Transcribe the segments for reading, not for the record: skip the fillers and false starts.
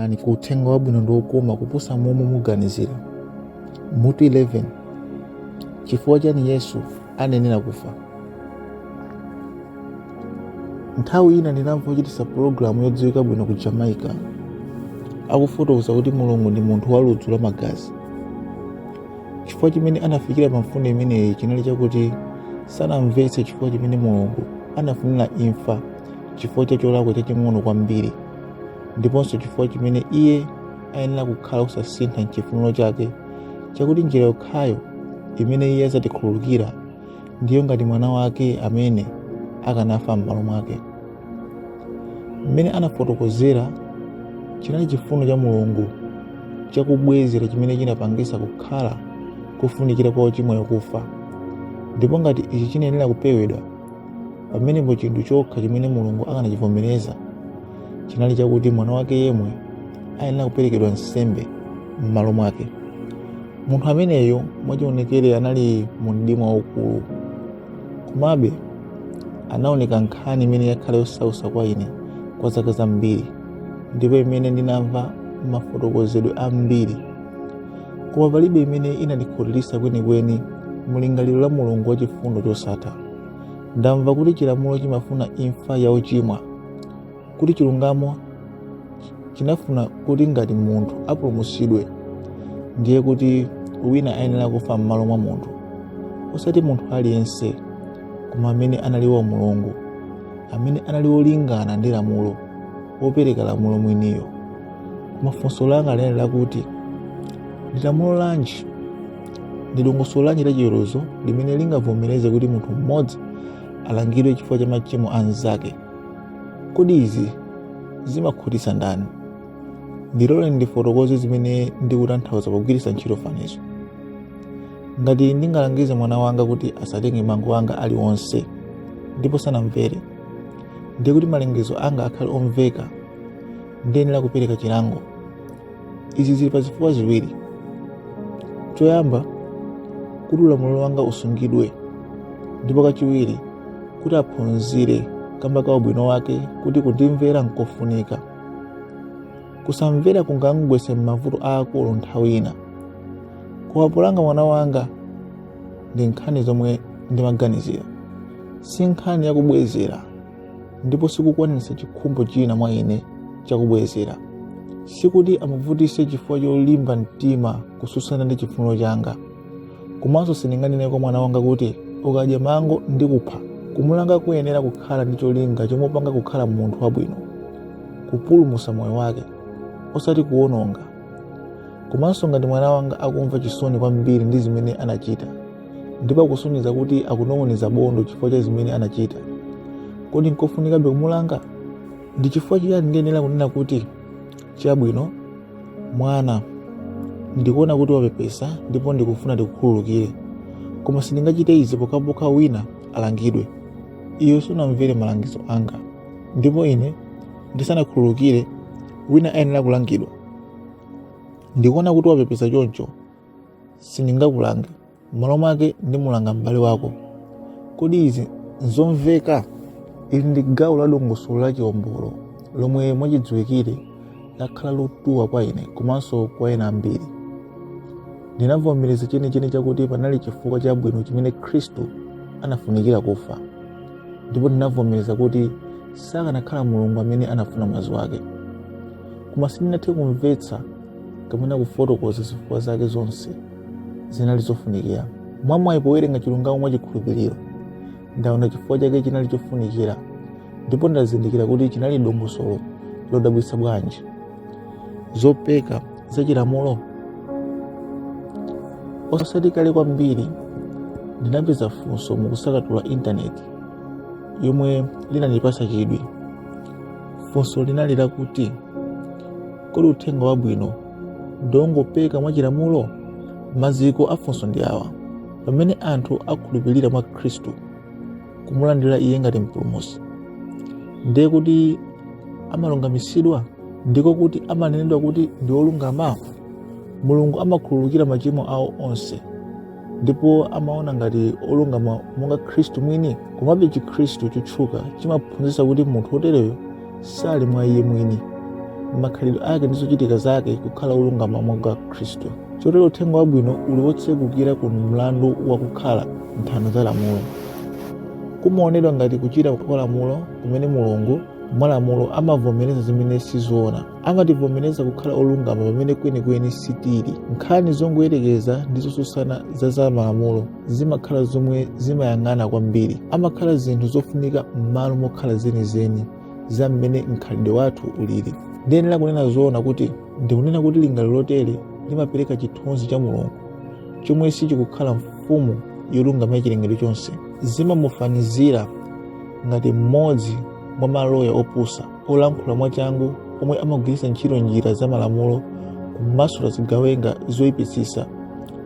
taonani ku uthenga wabwino ndi wokoma kuposa momwe muganizira. Mutu 11. Chifukwa chani Yesu anayenera kufa. Nthawi ina ndinamva ochititsa pologalamu yodziwika bwino ku Jamaica akufotokoza kuti Mulungu ndi munthu wa ludzu la magazi. Chifukwa chimene anafikira pa mfundo imeneyi chinali chakuti sanamvetse chifukwa chimene Mulungu anafunira imfa chifukwa cha cholakwa chaching'ono kwambiri, ndiponso chifukwa chimene iye ayenera kukhala usasintha m'chifuniro chake chakuti njira yokhayo imene iye azatikhululukira ndiyo ngati mwana wake amene akanafa m'malo mwake. Mmene anafotokozera chinali chifundo cha Mulungu chakubwezera chimene chinapangisa kukhala kufunikira kwa ochimwa kufa. Ndipo ngati ichi chinayenera kupewedwa, pamenepo chinthu chokha chimene Mulungu akanachivomereza chinali chakuti mwana wake yemwe ayenera kuperekedwa nsembe m'malo mwake. Munthu ameneyo mwachionekere anali mu mdima waukulu, komabe anaoneka nkhani imene yakhala yosausa kwa ine kwa zaka zambiri, ndipo imene ndinamva mafotokozedwe ambiri, koma palibe imene inandikhutiritsa kwenikweni mulingaliro la Mulungu wachifundo chosatha. Ndamva kuti chilamulo chimafuna imfa ya ochimwa, kuti chilungamo chinafuna kuti ngati munthu apulumutsidwe ndiye kuti wina ayenera kufa m'malo mwa munthu, osati munthu aliyense, koma amene anali wa Mulungu, amene anali wolingana ndi lamulo, wopereka lamulo mwiniyo. Koma funso langa linali lakuti ndi lamulo lanji, ndi dongosolo lanji la chiweruzo limene lingavomereze kuti munthu mmodzi alangidwe chifukwa cha machimo anzake? Kodi izi zimakhutitsa ndani? Ndilole ndifotokoze zimene ndikutanthauza pogwiritsa ntchito fanizo. Ngati ndingalangize mwana wanga kuti asatenge mango anga aliwonse ndipo sanamvere, ndiye kuti malangizo anga akhale omveka, ndiyenera kupereka chilango. Izi zili pa zifukwa ziwiri. Choyamba, kuti ulamuliro wanga usungidwe, ndipo kachiwiri kuti aphunzire kamba ka ubwino wake kuti kundimvera nkofunika. Kusamvera kungangwese m'mavuto aakulu nthawi ina. Kuwapulanga mwana wanga ndi nkhani zomwe ndimaganizira, si nkhani yakubwezera, ndipo sikukwanitsa chikhumbo china mwa ine chakubwezera. Sikuti amuvutise chifukwa cholimba mtima kususana ndi chifuniro changa. Komanso sindinganene kwa mwana wanga kuti ukadya mango ndi kupha. Kumulanga kuyenera kukhala ndi cholinga chomupanga kukhala munthu wabwino, kupulumutsa moyo wake, osati kuwononga. Komanso ngati mwana wanga akumva chisoni kwambiri ndi zimene anachita, ndipo akusonyeza kuti akunong'oneza bondo chifukwa cha zimene anachita, kodi nkofunikabe kumulanga? Ndi chifukwa chiyani ndiyenera kunena kuti chabwino mwana, ndikuona kuti wapepesa ndipo ndikufuna ndikukhululukire, koma sindingachite izi pokhapokha wina alangidwe? Iwe sunamvere malangizo anga, ndipo ine ndisanakhululukire wina ayenera kulangidwa. Ndikuona kuti wapepesa choncho, sindingakulange, m'malo mwake ndimulanga m'bale wako. Kodi izi nzomveka? Ili ndi gawo la dongosolo la chiwombolo lomwe mwachidziwikire lakhala lotuwa kwa ine komanso kwa ena ambiri. Ndinavomereza chenicheni chakuti panali chifukwa chabwino chimene Khristu anafunikira kufa, ndipo ndinavomereza kuti sakanakhala Mulungu amene anafuna mwazi wake. Koma sindinathe kumvetsa kapena kufotokoza zifukwa zake zonse zinali zofunikira. Mwamwayi powerenga chilungamo mwachikhulupiriro, ndaona chifukwa chake chinali chofunikira, ndipo ndazindikira kuti chinali dongosolo lodabwitsa bwanji. Zopeka za chilamulo. Osati kale kwambiri ndinapeza funso mukusakatula intaneti yomwe linandipasa chidwi. Funso linali lakuti kodi uthenga wabwino ndongopeka mwa chilamulo? Maziko a funso ndi awa. Pamene anthu akhulupirira mwa Khristu, kumulandira iye ngati mpulumutsi, ndiye kuti amalungamisidwa? Ndiko kuti amanenedwa kuti ndi olungama? Mulungu amakhululukira machimo awo onse, ndipo amaona ngati olungama monga Khristu mwini. Komabe Chikhristu chotchuka chimaphunzitsa kuti munthu wotereyo sali mwa iye mwini, makhalidwe ake ndi zochitika zake kukhala olungama monga Khristu. Chotero uthenga wabwino uli wotsegukira ku mlandu wakukhala nthano za lamulo. Kumaonedwa ngati kuchita kwa lamulo kumene Mulungu mwa lamulo amavomereza zimene sizoona. Amativomereza kukhala olungama pamene kwenikweni sitili. Nkhani zongoyerekeza ndi zosusana za malamulo zimakhala zomwe zimayang'ana kwambiri. Amakhala zinthu zofunika m'malo mokhala zenizeni za mmene mkhalidwe wathu ulili. Ndiyenera kunena zoona kuti ndikunena kuti lingaliro lotere limapereka chithunzi cha Mulungu chomwe sichikukhala mfumu yolungama ya chilengedwe chonse. Zimamufanizira ngati mmodzi mwa maloya opusa olankhula mwachangu omwe amagwiritsa ntchito njira za malamulo kumasula zigawenga zoyipitsitsa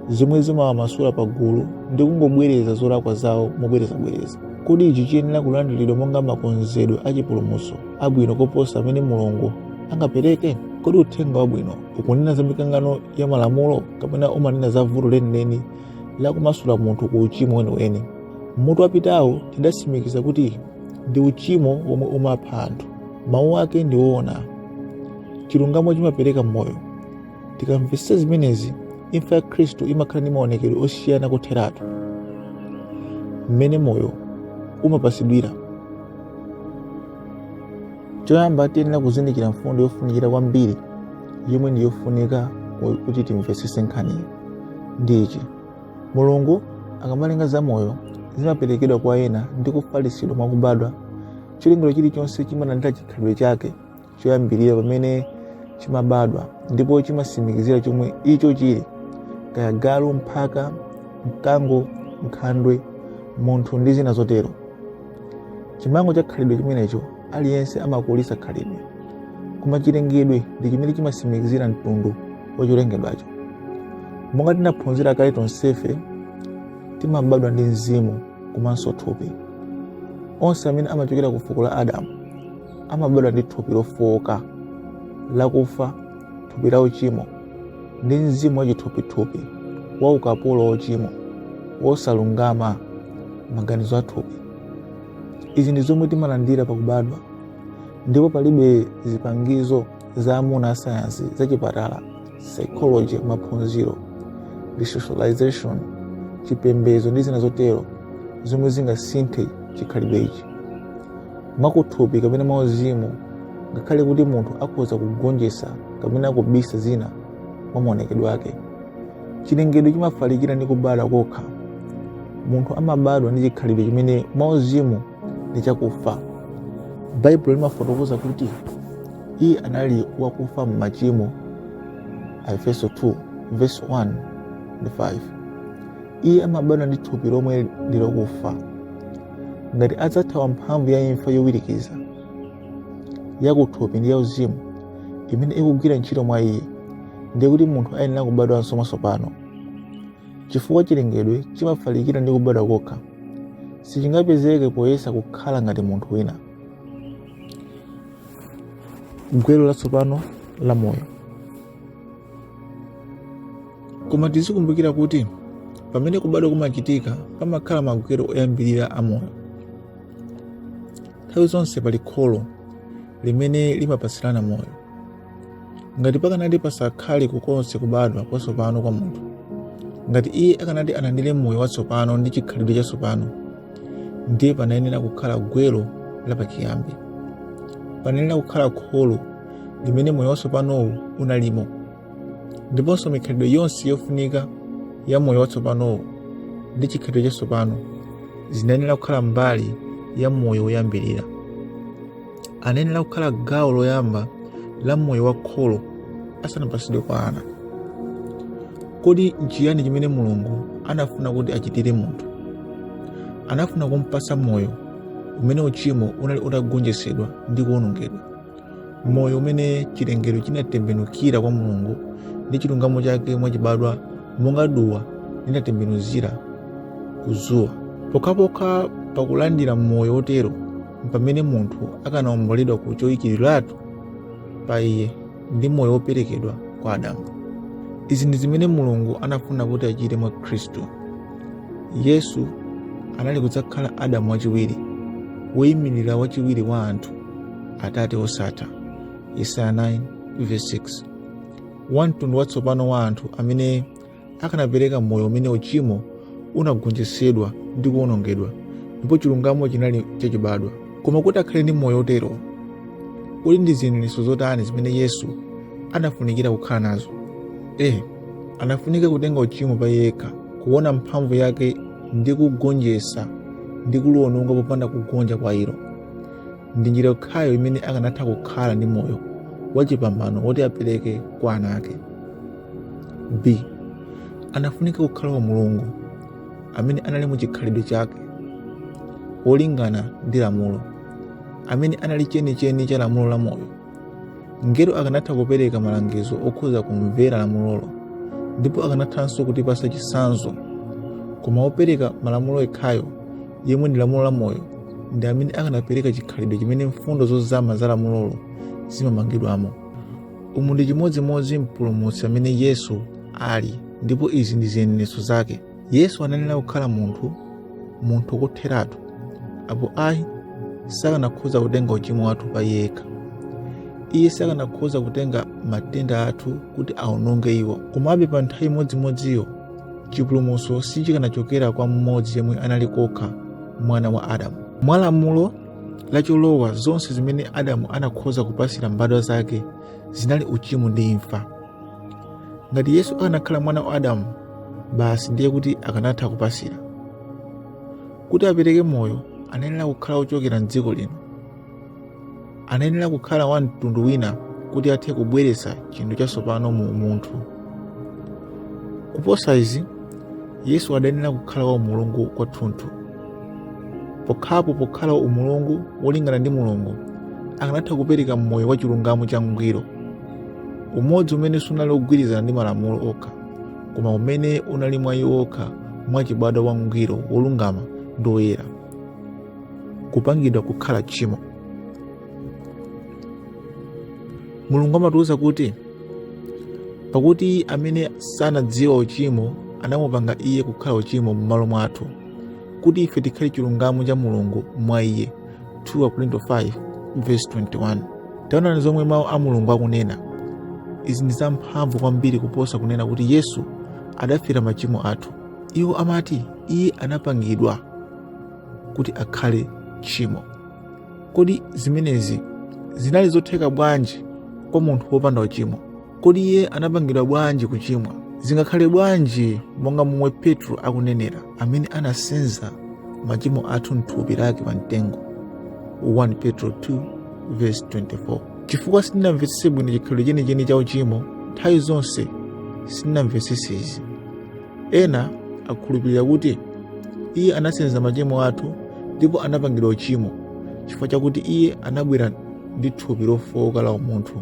zomwe zimawamasula pagulu ndi kungobwereza zolakwa zawo mobwerezabwereza. Kodi ichi chiyenera kulandiridwa monga makonzedwe achipulumutso abwino koposa amene Mulungu angapereke? Kodi uthenga wabwino ukunena za mikangano ya malamulo kapena umanena za vuto lenileni la kumasula munthu ku uchimo weniweni? Mutu wapitawo tidasimikiza kuti ndi uchimo womwe umapha anthu. Mawu ake ndi woona. Chilungamo chimapereka moyo. Tikamvetsa zimenezi, imfa ya Khristu imakhala ndi maonekedwe osiyana kotheratu mmene moyo umapasidwira. Choyamba tiyenera kuzindikira mfundo yofunikira kwambiri yomwe ndi yofunika kuti timvetsetse nkhaniyi. Ndi ichi: Mulungu akamalenga za moyo zimaperekedwa kwa ena ndi kufalitsidwa mwakubadwa. Chilengedwe chilichonse chimalandira chikhalidwe chake choyambirira pamene chimabadwa, ndipo chimasimikizira chomwe icho chili, kaya galu, mphaka, mkango, nkhandwe, munthu ndi zina zotero. Chimango cha khalidwe chimenecho aliyense amakulitsa khalidwe, koma chilengedwe ndi chimene chimasimikizira mtundu wa cholengedwacho. Monga tinaphunzira kale, tonsefe timabadwa ndi mzimu komanso thupi. Onse amene amachokera ku fuko la Adamu amabadwa ndi thupi lofowoka lakufa, thupi la uchimo, ndi mzimu wachithupithupi wa ukapolo wochimo wosalungama, maganizo a thupi. Izi ndi zomwe timalandira pakubadwa, ndipo palibe zipangizo za amuna a sayansi za chipatala, psychology, maphunziro, resocialization, chipembedzo ndi zina zotero zomwe zingasinthe chikhalidwe ichi. Mwakuthupi kapena mwauzimu, ngakhale kuti munthu akhoza kugonjetsa kapena kubisa zina mwa maonekedwe ake, chilengedwe chimafalikira ndi kubadwa kokha. Munthu amabadwa ndi chikhalidwe chimene mwauzimu ndi chakufa. Baibulo limafotokoza kuti iye anali wakufa m'machimo, Efeso 2:1-5. Iye amabadwa ndi thupi lomwe ndi lokufa. Ngati adzathawa mphamvu ya imfa yowirikiza yakuthupi ndi yauzimu imene ikugwira ntchito mwa iye, ndiye kuti munthu ayenera kubadwanso mwatsopano. Chifukwa chilengedwe chimafalikira ndi kubadwa kokha, sichingapezeke poyesa kukhala ngati munthu wina. Gwero latsopano la moyo. Koma tizikumbukira kuti pamene kubadwa kumachitika pamakhala magwero oyambirira a moyo. Nthawi zonse pali kholo limene limapatsilana moyo. Ngati pakanati pasakhale kukonse kubadwa kwatsopano kwa munthu, ngati iye akanati alandire moyo watsopano ndi chikhalidwe chatsopano, ndiye panayenera kukhala gwero lapachiyambi. Panayenera kukhala kholo limene moyo watsopanowu unalimo, ndiponso mikhalidwe yonse yofunika ya moyo watsopanowu ndi chikhalidwe chatsopano zinayenera kukhala mbali ya moyo woyambirira. Anayenera kukhala gawo loyamba la moyo wa kholo asanapatsidwe kwa ana. Kodi nchiyani chimene Mulungu anafuna kuti achitire munthu? Anafuna kumpatsa moyo umene uchimo unali utagonjetsedwa ndi kuwonongedwa, moyo umene chilengedwe chinatembenukira kwa Mulungu ndi chilungamo chake mwachibadwa, monga duwa linatembenuzira kuzuwa. Pokhapokha pakulandira moyo wotero pamene munthu akanawomboledwa ku choyikiriratu pa iye ndi moyo woperekedwa kwa Adamu. Izi ndi zimene Mulungu anafuna kuti achite mwa Khristu. Yesu anali kudzakhala Adamu wachiwiri, woyimirira wachiwiri wa anthu, Atate osatha, Yesaya 9:6. Wamtundu watsopano wa anthu amene akanapereka moyo umene uchimo unagonjetsedwa ndi kuwonongedwa ndipo chilungamo chinali chachibadwa. Koma kuti akhale ndi moyo otero, uli ndi ziyeneretso zotani zimene Yesu anafunikira kukhala nazo? Anafunika kutenga uchimo pa yekha, kuona mphamvu yake ndi kugonjetsa ndi kuliwononga popanda kugonja kwa ilo. Ndi njira yokhayo imene akanatha kukhala ndi moyo wachipambano woti apereke kwa ana ake. B. Anafunika kukhala wa Mulungu amene anali mu chikhalidwe chake wolingana ndi lamulo, amene anali chenicheni cha lamulo la moyo. Ngelo akanatha kupereka malangizo okhuza kumvera lamulolo, ndipo akanathanso kutipasa chitsanzo. Koma wopereka malamulo yekhayo, yemwe ndi lamulo la moyo, ndi amene akanapereka chikhalidwe chimene mfundo zozama za lamulolo zimamangidwamo. Umu ndi chimodzimodzi mpulumutsi amene Yesu ali, ndipo izi ndi ziyeneretso zake. Yesu ananena kukhala munthu kotheratu, apo ayi sakanakhoza kutenga uchimo wathu pa yekha. Iye sakanakhoza kutenga matenda athu kuti awononge iwo. Komabe pa nthawi imodzimodziyo chipulumutso sichikanachokera kwa mmodzi yemwe anali kokha mwana wa Adamu. Mwa lamulo lacholowa zonse zimene Adamu anakhoza kupasira mbadwa zake zinali uchimo ndi imfa. Ngati Yesu akanakhala mwana wa Adamu, basi ndiye kuti akanatha kupasira. Kuti apereke moyo, anayenera kukhala ochokera m'dziko lino. Anayenera kukhala wa mtundu wina kuti athe kubweretsa chinthu chatsopano mu munthu. Kuposa izi, Yesu adayenera kukhala wa Mulungu kwathunthu. Pokhala umulungu wolingana ndi Mulungu, akanatha kupereka moyo wa chilungamo cha ngwiro, umodzi umene sunali ogwirizana ndi malamulo okha, koma umene unali mwa iwo okha mwachibadwa wa ngwiro wolungama ndi woyera, kupangidwa kukhala tchimo. Mulungu amatiwuza kuti pakuti amene sanadziwa uchimo anamupanga iye kukhala uchimo m'malo mwathu, kuti ife tikhale chilungamo cha Mulungu mwa iye. 2 Korinto 5:21. Taonani zomwe mawu a Mulungu akunena. Izi ndi zamphamvu kwambiri kuposa kunena kuti Yesu adafera machimo athu. Iwo amati iye anapangidwa kuti akhale tchimo. Kodi zimenezi zinali zotheka bwanji kwa munthu wopanda uchimo? Kodi iye anapangidwa bwanji kuchimwa? Zingakhale bwanji monga momwe Petro akunenera, amene anasenza machimo athu m'thupi lake pa mtengo. 1 Petro 2:24. Chifukwa sindinamvetsetse bwino chikhalidwe chenicheni cha uchimo, nthawi zonse sindinamvetsetse izi. Ena akhulupirira kuti iye anasenza machimo athu ndipo anapangidwa uchimo chifukwa chakuti iye anabwera ndi thupi lofowoka la umunthu,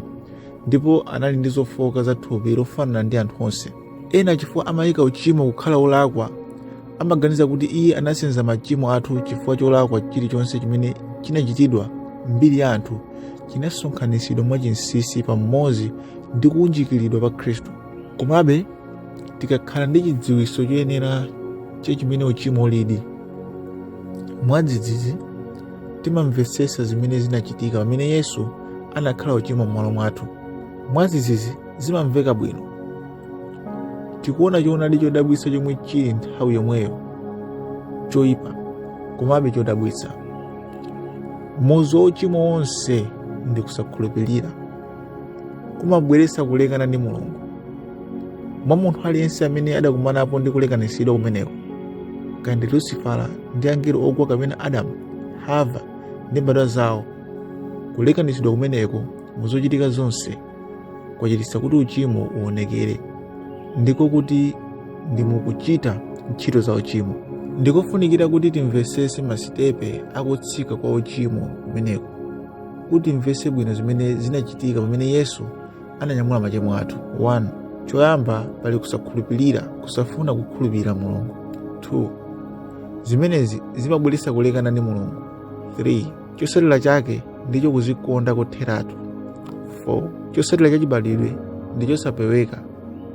ndipo anali ndi zofowoka za thupi lofanana ndi anthu onse. Ena chifukwa amayika uchimo kukhala olakwa, amaganiza kuti iye anasenza machimo athu chifukwa cholakwa chilichonse chimene chinachitidwa mbiri ya anthu chinasonkhanitsidwa mwachinsinsi pamodzi ndi kuunjikiridwa pa Khristu. Komabe tikakhala ndi chidziwitso choyenera cha chimene uchimo ulidi, mwadzidzidzi timamvetsetsa zimene zinachitika pamene Yesu anakhala uchimo m'malo mwathu. Mwadzidzidzi zimamveka bwino. Tikuona choonadi chodabwitsa chomwe chili nthawi yomweyo, choyipa komabe chodabwitsa. Muzu wa uchimo wonse ndi kusakhulupirira, kumabweretsa kulekana ndi Mulungu. Mwa munthu aliyense amene adakumanapo ndi kulekanitsidwa kumeneko, kaya ndi Lucifera ndi angelo ogwa kapena Adamu, Hava ndi mbadwa zawo, kulekanitsidwa kumeneko muzochitika zonse kwachititsa kuti uchimo uonekere, ndiko kuti ndimukuchita ntchito za uchimo. Ndikofunikira kuti timvetsetse masitepe akutsika kwa uchimo kumeneko, kuti timvetse bwino zimene zinachitika pamene Yesu ananyamula machimo athu. 1. Choyamba pali kusakhulupirira, kusafuna kukhulupirira Mulungu. 2. Zimenezi zimabweretsa kulekana ndi Mulungu. 3. Chosalira chake ndicho kuzikonda kotheratu. 4. Chosalira chachibadwidwe ndi chosapeweka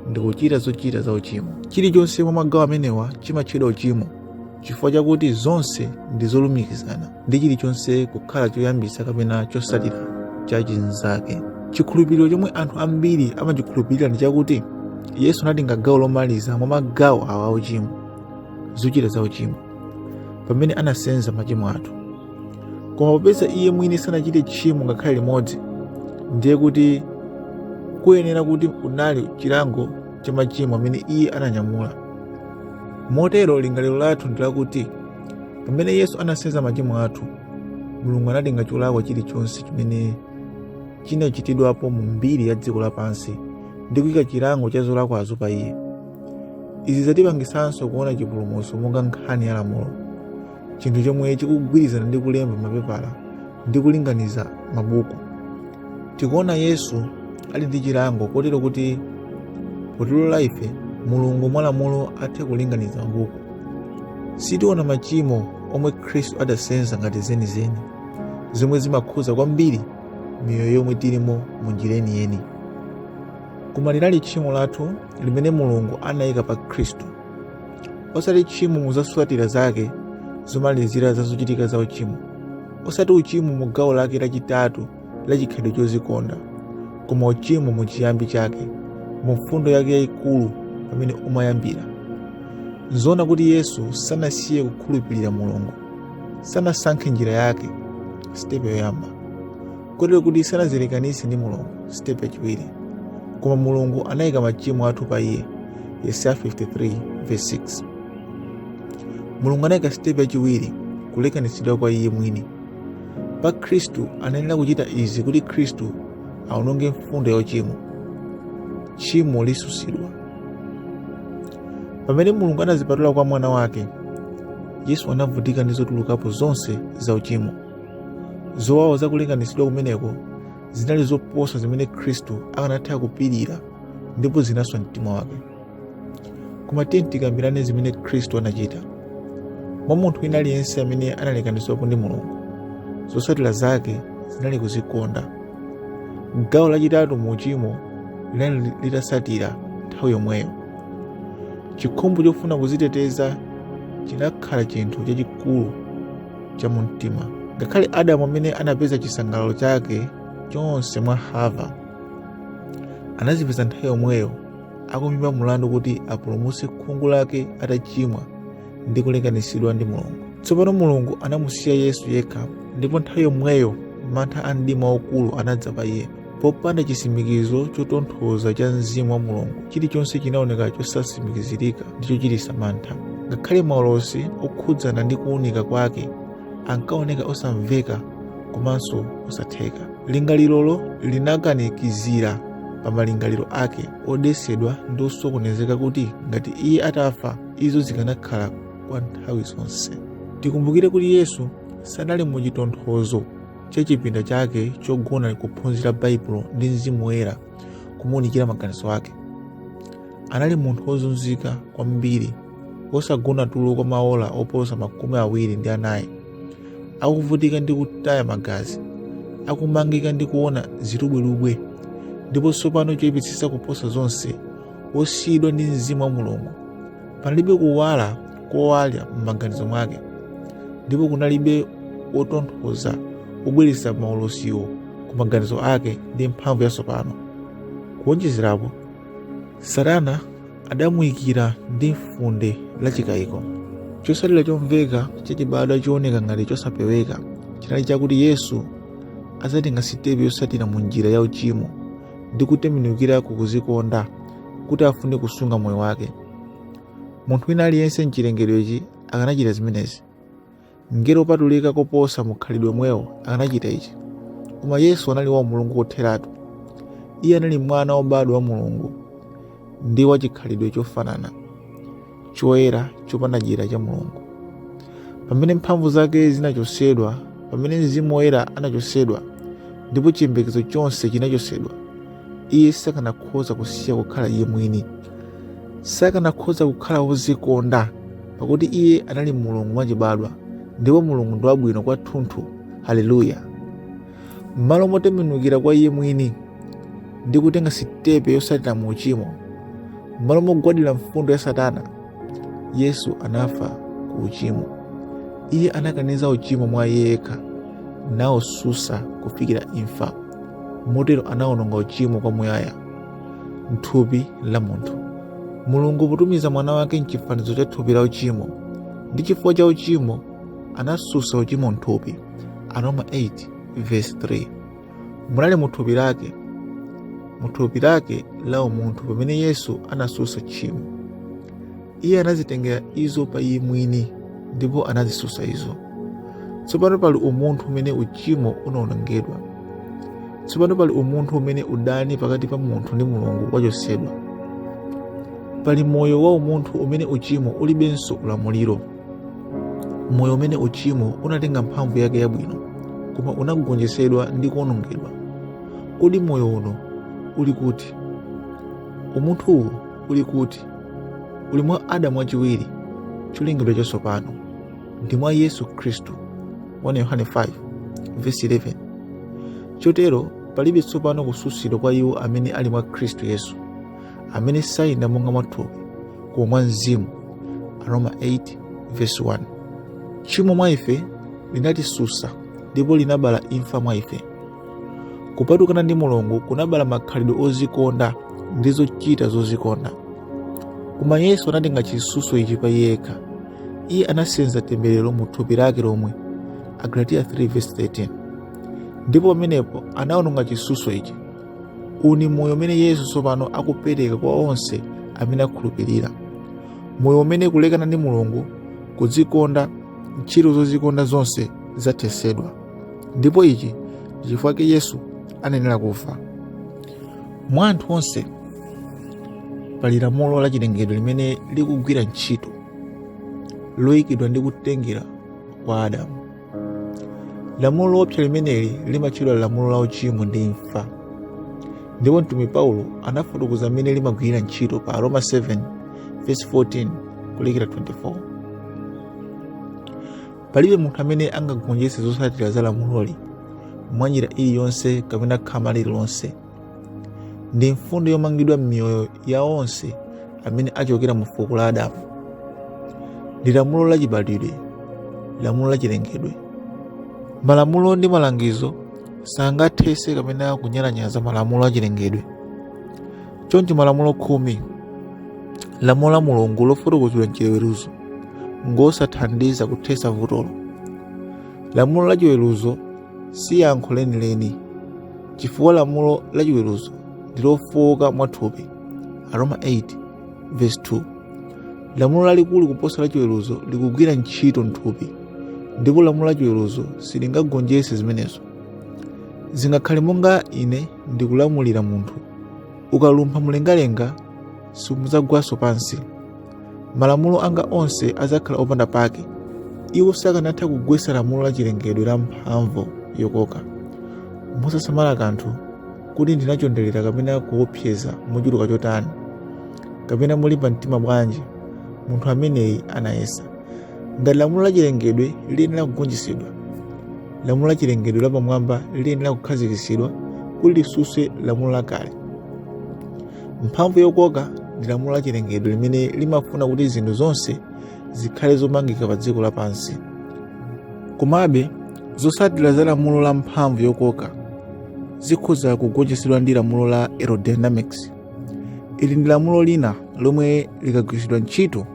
ndi kuchita zochita za uchimo. Chilichonse mwa magawo amenewa chimatchedwa uchimo, chifukwa chakuti zonse ndi zolumikizana ndi chilichonse kukhala choyambitsa kapena chosalira cha chinzake. Chikhulupiriro chomwe anthu ambiri amachikhulupirira ndi chakuti Yesu anatenga gawo lomaliza mwa magawo awa auchimo, zochita za uchimo, pamene anasenza machimo athu. Koma popeza iye mwini sanachite tchimo ngakhale limodzi, ndiye kuti kuyenera kuti unali chilango cha machimo amene iye ananyamula. Motero lingaliro lathu ndi lakuti pamene Yesu anasenza machimo athu, Mulungu anatenga cholakwa chilichonse chimene chinachitidwapo mu mbiri ya dziko lapansi ndi kuyika chilango cha zolakwazo pa iye. Izi zatipangisanso kuona chipulumutso monga nkhani ya lamulo, chinthu chomwe chikugwirizana ndi kulemba mapepala ndi kulinganiza mabuku. Tikuona Yesu ali ndi chilango kotero kuti potilola ife Mulungu mwa lamulo athe kulinganiza mabuku. Sitiona machimo omwe Khristu adasenza ngati zenizeni, zomwe zimakhuza kwambiri miyoyo yomwe tilimo mu njira yeniyeni. Koma linali tchimo lathu limene Mulungu anayika pa Khristu, osati tchimo mu zotsatira zake zomalizira za zochitika za uchimo, osati uchimo mu gawo lake lachitatu la chikhalidwe chozikonda, koma uchimo mu chiyambi chake, mu mfundo yake yayikulu pamene umayambira. Nzoona kuti Yesu sanasiye kukhulupirira Mulungu, sanasankhe njira yake, stepe yoyamba, kotero kuti sanazilekanise ndi Mulungu, stepe yachiwiri, koma Mulungu anayika machimo athu pa iye, Yesaya 53:6. Mulungu anayika stepe yachiwiri, kulekanisidwa kwa iye mwini. Pa Khristu anayenera kuchita izi kuti Khristu aononge mfundo ya uchimo, tchimo lisusidwa. Pamene Mulungu anazipatula kwa mwana wake, Yesu anavutika ndi zotulukapo zonse za uchimo. Zowawa za kulekanitsidwa kumeneko zinali zoposa zimene Khristu akanatha kupirira, ndipo zinaswa mtima wake. Koma tiyeni tikambirane zimene Khristu anachita. Mwa munthu wina aliyense amene analekanitsidwapo ndi Mulungu, zotsatira zake zinali kuzikonda. Gawo lachitatu mu uchimo linali litatsatira nthawi yomweyo. Chikhumbo chofuna kuziteteza chinakhala chinthu chachikulu cha mu mtima. Ngakhale Adamu amene anapeza chisangalalo chake chonse mwa Hava, anazipeza nthawi yomweyo akumimba mulandu kuti apulumutse khungu lake atachimwa ndi kulekanitsidwa ndi Mulungu. Tsopano Mulungu anamusiya Yesu yekha, ndipo nthawi yomweyo mantha a mdima waukulu anadza pa iye. Popanda chitsimikizo chotonthoza cha Mzimu wa Mulungu, chilichonse chinaoneka chosasimikizirika ndi chochititsa mantha. Ngakhale maulosi okhudzana ndi kuwunika kwake ankaoneka osamveka komanso osatheka. Lingalirolo linakanikizira pa malingaliro ake odesedwa ndi osokonezeka kuti ngati iye atafa, izo zikanakhala kwa nthawi zonse. Tikumbukire kuti Yesu sanali mu chitonthozo cha chipinda chake chogona kuphunzira Baibulo ndi Mzimu Woyera kumuunikira maganizo ake. Anali munthu wozunzika kwambiri, wosagona tulo kwa maola oposa 24, akuvutika ndi kutaya magazi, akumangika ndi kuona zilubwelubwe, ndipo tsopano choyipitsitsa kuposa zonse, wosiyidwa ndi Mzimu wa Mulungu. Panalibe kuwala kowala m'maganizo mwake, ndipo kunalibe wotonthoza kubweretsa maulosiwo ku maganizo ake ndi mphamvu yatsopano. Kuonjezerapo, Satana adamuyikira ndi funde lachikayiko. Chosalira chomveka chachibadwa chooneka ngati chosapeweka chinali chakuti Yesu azatenga sitepe yotsatira mu njira ya uchimo ndi kutembenukira kukuzikonda kuti afune kusunga moyo wake. Munthu wina aliyense mchilengedwechi akanachita zimenezi. Ngelo opatulika koposa mukhalidwe mwewo akanachita ichi. Koma Yesu anali wa Mulungu kotheratu. Iye anali mwana wobadwa wa Mulungu ndi wa chikhalidwe chofanana, choyera, chopanda chilema cha Mulungu. Pamene mphamvu zake zinachotsedwa, pamene Mzimu Woyera anachotsedwa, ndipo chiyembekezo chonse chinachotsedwa, iye sakanakhoza kusiya kukhala iye mwini. Sakanakhoza kukhala wozikonda, pakuti iye anali Mulungu mwachibadwa, ndipo Mulungu ndi wabwino kwathunthu. Haleluya! M'malo motembenukira kwa iye mwini ndi kutenga sitepe yotsatira mu uchimo, m'malo mogwadira mfundo ya Satana, Yesu anafa ku uchimo. Iye anakaniza uchimo mwa iye yekha, nawususa kufikira imfa. motero anawononga uchimo kwamuyaya m'thupi la munthu. Mulungu potumiza mwana wake m'chifanizo cha thupi la uchimo, ndi chifukwa cha uchimo anasusa uchimo m'thupi. Aroma 8:3. Munali muthupi lake la umunthu pamene Yesu anasusa tchimo. Iye anazitengera izo pa iye mwini ndipo anazisusa izo. Tsopano pali umunthu umene uchimo unawonongedwa. Tsopano pali umunthu umene udani pakati pa munthu ndi Mulungu wachotsedwa. Pali moyo wa umunthu umene uchimo ulibenso ulamuliro. Moyo umene uchimo unatenga mphamvu yake yabwino, koma unagonjetsedwa ndi kuwonongedwa. Kodi moyo uno uli kuti? Umunthuwu uli kuti? Uli mwa Adamu wachiwiri, cholengedwa chatsopano, ndi mwa Yesu Khristu. 1 Yohane 5:11. Chotero palibe tsopano kususidwa kwa iwo amene ali mwa Khristu Yesu, amene sayenda monga mwathupi, koma mwa Mzimu. Aroma 8:1. Tchimo mwa ife linatisusa ndipo linabala imfa mwa ife. Kupatukana ndi Mulungu kunabala makhalidwe ozikonda ndi zochita zozikonda. Koma Yesu anatenga chisuso ichi pa yekha. Iye anasenza temberero mu thupi lake lomwe. Agalatiya 3:13. Ndipo pamenepo anawononga chisuso ichi. Uni moyo umene Yesu tsopano akupereka kwa onse amene akhulupirira. Moyo umene kulekana ndi Mulungu, kudzikonda, ntchito zozikonda zonse zathetsedwa. Ndipo ichi ndi chifukwa Yesu anayenera kufa. Mwa anthu onse pali lamulo la chilengedwe limene likugwira ntchito, loyikidwa ndi kutengera kwa Adamu. Lamulo loopsa limeneli limatchedwa lamulo la uchimo ndi imfa. Ndipo mtumwi Paulo anafotokoza mmene limagwira ntchito pa Roma 7:14-24. Palibe munthu amene angagonjetse zotsatira za lamuloli mwa njira iliyonse kapena khama lililonse. Ndi mfundo yomangidwa m'miyoyo ya onse amene achokera mu fuko la Adamu. Ndi lamulo la chibadwidwe, lamulo la chilengedwe. Malamulo ndi malangizo sangathetse kapena kunyalanyaza malamulo a chilengedwe. Choncho malamulo 10, lamulo la Mulungu lofotokozedwa m'chiweruzo, ngosathandiza kuthetsa vutolo. Lamulo la chiweruzo si yankho lenileni, chifukwa lamulo la chiweruzo ndi lofowoka mwathupi. Aroma 8:2. Lamulo lalikulu kuposa la chiweruzo likugwira ntchito m'thupi, ndipo lamulo la chiweruzo silingagonjetse zimenezo. Zingakhale monga ine ndikulamulira munthu, ukalumpha mlengalenga simudzagwanso pansi. Malamulo anga onse adzakhala opanda pake. Iwo sakanatha kugwetsa lamulo la chilengedwe la mphamvu yokoka. Musasamala kanthu kuti ndinachonderera kapena kuopseza mochuluka chotani, kapena mulimba mtima bwanji, munthu ameneyi anayesa. Ngati lamulo la chilengedwe liyenera kugonjetsedwa, lamulo la chilengedwe lapamwamba liyenera kukhazikitsidwa kuti lisuse lamulo lakale. Mphamvu yokoka ndi lamulo la chilengedwe limene limafuna kuti zinthu zonse zikhale zomangika pa dziko lapansi. Komabe zotsatira za lamulo la mphamvu yokoka zikhoza kugonjetsedwa ndi lamulo la aerodynamics. Ili ndi lamulo lina lomwe likagwiritsidwa ntchito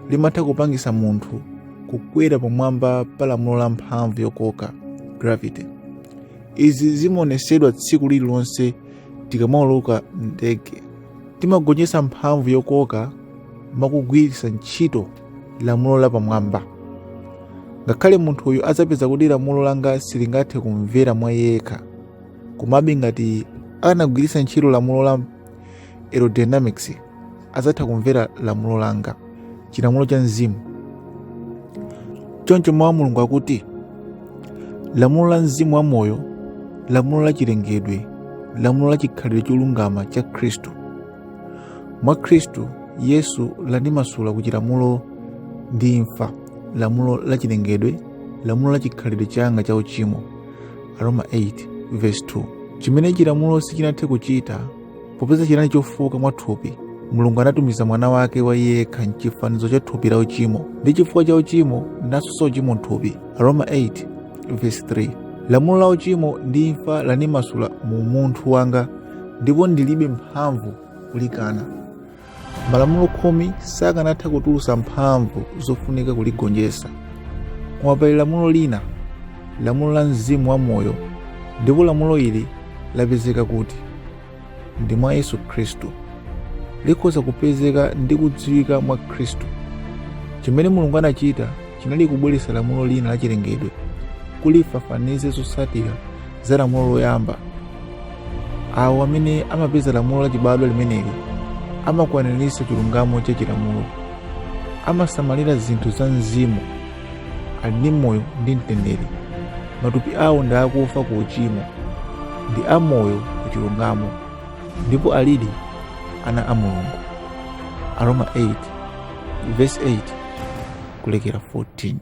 limatha kupangisa munthu kukwera pamwamba pa lamulo la mphamvu yokoka, gravity. Izi zimaonetsedwa tsiku lililonse tikamawoloka ndege. Timagonjetsa mphamvu yokoka mwakugwiritsa ntchito lamulo lapamwamba. Ngakhale munthu uyu adzapeza kuti lamulo langa silingathe kumvera mwa yekha, komabe ngati anagwiritsa ntchito lamulo la aerodynamics adzatha kumvera lamulo langa, chilamulo cha Mzimu. Choncho mawu a Mulungu akuti lamulo la Mzimu wa moyo, lamulo la chilengedwe, lamulo la chikhalidwe cholungama cha Khristu. Mwa Khristu Yesu landimasula ku chilamulo ndi imfa, lamulo la chilengedwe, lamulo la chikhalidwe changa cha uchimo. Aroma 8:2. Chimene chilamulo sichinathe kuchita, popeza chinali chofowoka mwathupi, Mulungu anatumiza mwana wake wa yekha m'chifanizo cha thupi la uchimo, ndi chifukwa cha uchimo nasusa uchimo m'thupi. Aroma 8:3. Lamulo la uchimo ndi imfa lanimasula mu munthu wanga, ndipo ndilibe mphamvu kulikana. Malamulo khumi sakanatha kutulutsa mphamvu zofunika kuligonjetsa. Koma pali lamulo lina, lamulo la mzimu wa moyo, ndipo lamulo ili lapezeka kuti ndi mwa Yesu Khristu. Likhoza kupezeka ndi kudziwika mwa Khristu. Chimene Mulungu anachita chinali kubweretsa lamulo lina la chilengedwe kulifafanize zotsatira za lamulo loyamba. Awo amene amapeza lamulo la chibadwa limeneli amakwaniritsa chilungamo cha chilamulo, amasamalira zinthu za mzimu, ali ndi moyo ndi mtendere. Matupi awo ndi akufa ku uchimo, ndi amoyo ku chilungamo, ndipo alidi ana a Mulungu. Aroma 8 verse 8 kulekera 14.